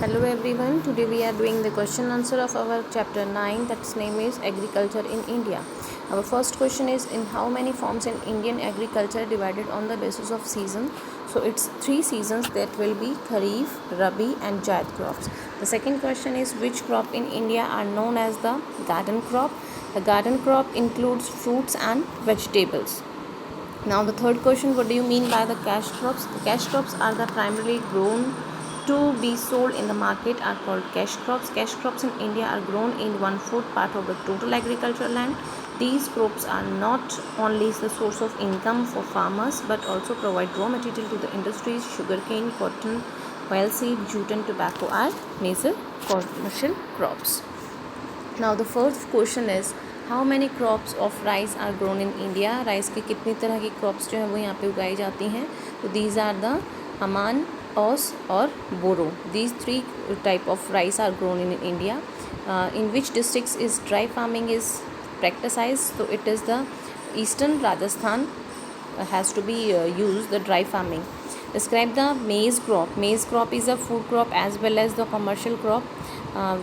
Hello everyone, today we are doing the question answer of our chapter 9, that's name is Agriculture in India. Our first question is, in how many forms in Indian agriculture divided on the basis of season? So it's 3 seasons, that will be Kharif, Rabi and Jaid crops. The second question is, which crop in India are known as the garden crop? The garden crop includes fruits and vegetables. Now the third question, what do you mean by the cash crops? The cash crops are the primarily grown to be sold in the market are called cash crops. Cash crops in India are grown in 1/4 part of the total agricultural land. These crops are not only the source of income for farmers but also provide raw material to the industries. Sugarcane, cotton, oilseed, jute and tobacco are major commercial crops. Now the first question is, how many crops of rice are grown in India? Rice की कितनी तरह की crops जो हैं वो यहाँ पे उगाई जाती हैं? तो these are the Aman, Aus और Boro. These 3 type of rice are grown in India. In which districts is dry farming is practicise? तो it is the eastern Rajasthan has to be use the dry farming. Describe the maize crop. Maize crop is a food crop as well as the commercial crop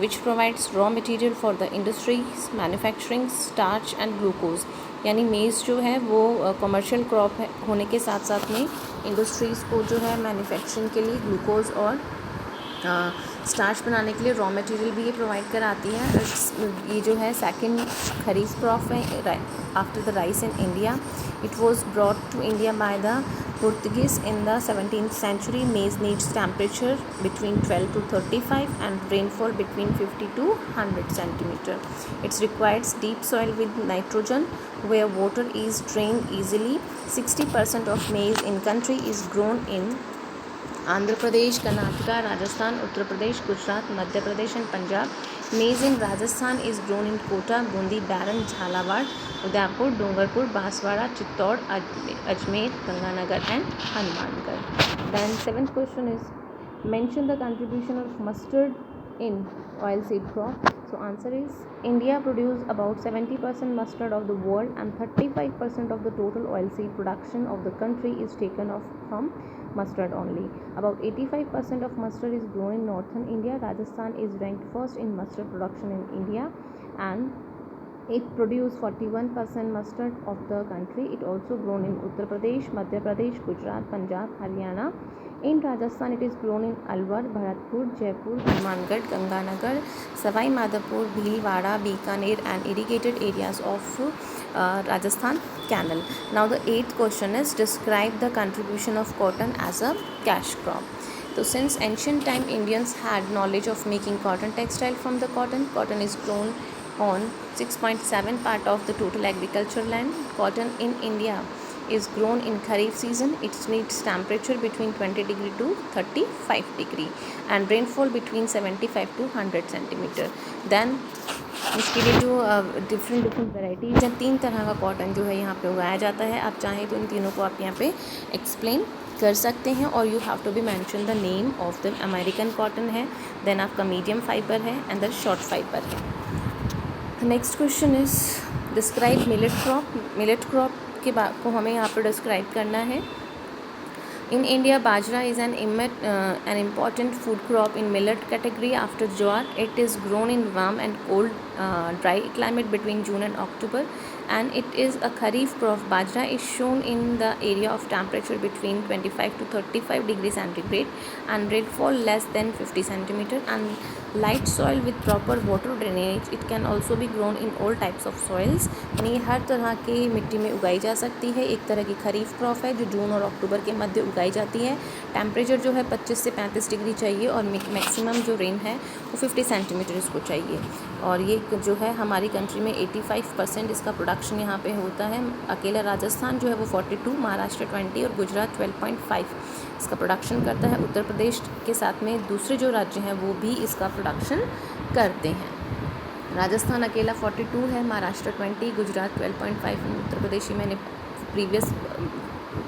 which provides raw material for the industries, manufacturing, starch and glucose. यानी मेज़ जो है वो commercial crop होने के साथ साथ में इंडस्ट्रीज़ को जो है मैन्युफैक्चरिंग के लिए ग्लूकोज और स्टार्च बनाने के लिए रॉ मटेरियल भी ये प्रोवाइड कराती है. ये जो है सेकंड खरीफ क्रॉप है after the rice in India. It was brought to India by the Portuguese in the 17th century. Maize needs temperature between 12 to 35 and rainfall between 50 to 100 centimeter. It requires deep soil with nitrogen where water is drained easily. 60% of maize in country is grown in Andhra Pradesh, Karnataka, Rajasthan, Uttar Pradesh, Gujarat, Madhya Pradesh and Punjab. Maize in Rajasthan is grown in Kota, Bundi, Baran, Jhalawar, Udaipur, Dungarpur, Baswara, Chittor, Ajmer, Ganganagar and Hanumangarh. Then 7th question is, mention the contribution of mustard in oilseed crop. So answer is, India produces about 70% mustard of the world and 35% of the total oilseed production of the country is taken off from mustard only. About 85% of mustard is grown in northern India. Rajasthan is ranked first in mustard production in India and it produces 41% mustard of the country. It also grown in Uttar Pradesh, Madhya Pradesh, Gujarat, Punjab, Haryana. In Rajasthan, it is grown in Alwar, Bharatpur, Jaipur, Hanumangarh, Ganganagar, Savai Madhopur, Bhilwara, Bikaner and irrigated areas of Rajasthan Canal. Now the 8th question is, describe the contribution of cotton as a cash crop. So since ancient time, Indians had knowledge of making cotton textile from the cotton. Cotton is grown on 6.7 part of the total agricultural land. Cotton in India is grown in Kharif season. It needs temperature between 20 degree to 35 degree and rainfall between 75 to 100 centimeter. Then इसके लिए जो different varieties हैं, 3 तरह का cotton जो है यहाँ पे उगाया जाता है. आप चाहें तो इन तीनों को आप यहाँ पे एक्सप्लेन कर सकते हैं. और you have to be mention the name of the American cotton है, देन आपका मीडियम फाइबर है एंड द शॉर्ट फाइबर है. Next question is, describe millet crop. Millet crop के को हमें यहाँ पर डिस्क्राइब करना है. In India, bajra is an important food crop in millet category after jowar. It is grown in warm and cold dry climate between June and October and it is a kharif crop. Bajra is shown in the area of temperature between 25 to 35 degrees centigrade and rainfall less than 50 centimeter and light soil with proper water drainage. It can also be grown in all types of soils. यानी हर तरह की मिट्टी में उगाई जा सकती है. एक तरह की खरीफ क्रॉप है जो जून और अक्टूबर के मध्य उगाई जाती है. टेम्परेचर जो है 25 से 35 डिग्री चाहिए और मैक्सिमम जो रेन है वो 50 सेंटीमीटर इसको चाहिए. और ये जो है हमारी कंट्री में 85% इसका प्रोडक्शन यहाँ पे होता है. अकेला राजस्थान जो है वो 42, महाराष्ट्र 20 और गुजरात 12.5 इसका प्रोडक्शन करता है. उत्तर प्रदेश के साथ में दूसरे जो राज्य हैं वो भी इसका प्रोडक्शन करते हैं. राजस्थान अकेला 42 है, महाराष्ट्र 20, गुजरात 12.5 उत्तर प्रदेश ही मैंने प्रीवियस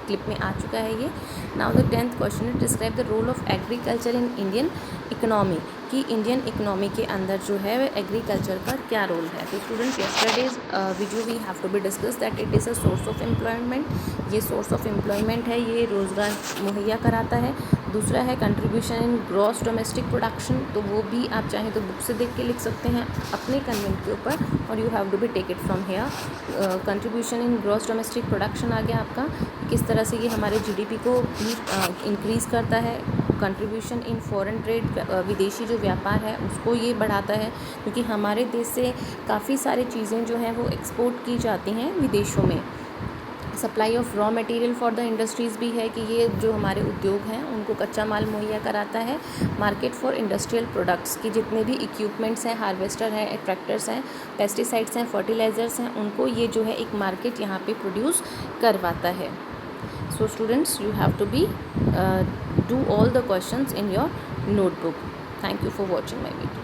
क्लिप में आ चुका है ये. नाउ द 10th क्वेश्चन है, describe the role of agriculture in Indian economy. कि इंडियन इकोनॉमी के अंदर जो है एग्रीकल्चर का क्या रोल है. तो students, yesterday's video we have to be discuss that it is a source of employment. ये सोर्स ऑफ एम्प्लॉयमेंट है, ये रोज़गार मुहैया कराता है. दूसरा है contribution in gross domestic production, तो वो भी आप चाहें तो बुक से देख के लिख सकते हैं अपने कन्वेंट के ऊपर, और you have to be take it from here. Contribution in gross domestic production आ गया आपका, किस तरह से ये हमारे जीडीपी को भी इंक्रीज़ करता है। कंट्रीब्यूशन इन फॉरेन ट्रेड, विदेशी जो व्यापार है उसको ये बढ़ाता है, क्योंकि हमारे देश से काफ़ी सारी चीज़ें जो हैं वो एक्सपोर्ट की जाती हैं विदेशों में। Supply of raw material for the industries भी है कि ये जो हमारे उद्योग हैं उनको कच्चा माल मुहैया कराता है। मार्केट फॉर इंडस्ट्रियल प्रोडक्ट्स की जितने भी इक्विपमेंट्स हैं, हार्वेस्टर हैं, ट्रैक्टर्स हैं, पेस्टिसाइड्स हैं, फर्टिलाइज़र्स हैं, उनको ये जो है एक मार्केट यहाँ पे प्रोड्यूस करवाता है। So students, you have to be do all the questions in your notebook. Thank you for watching my video.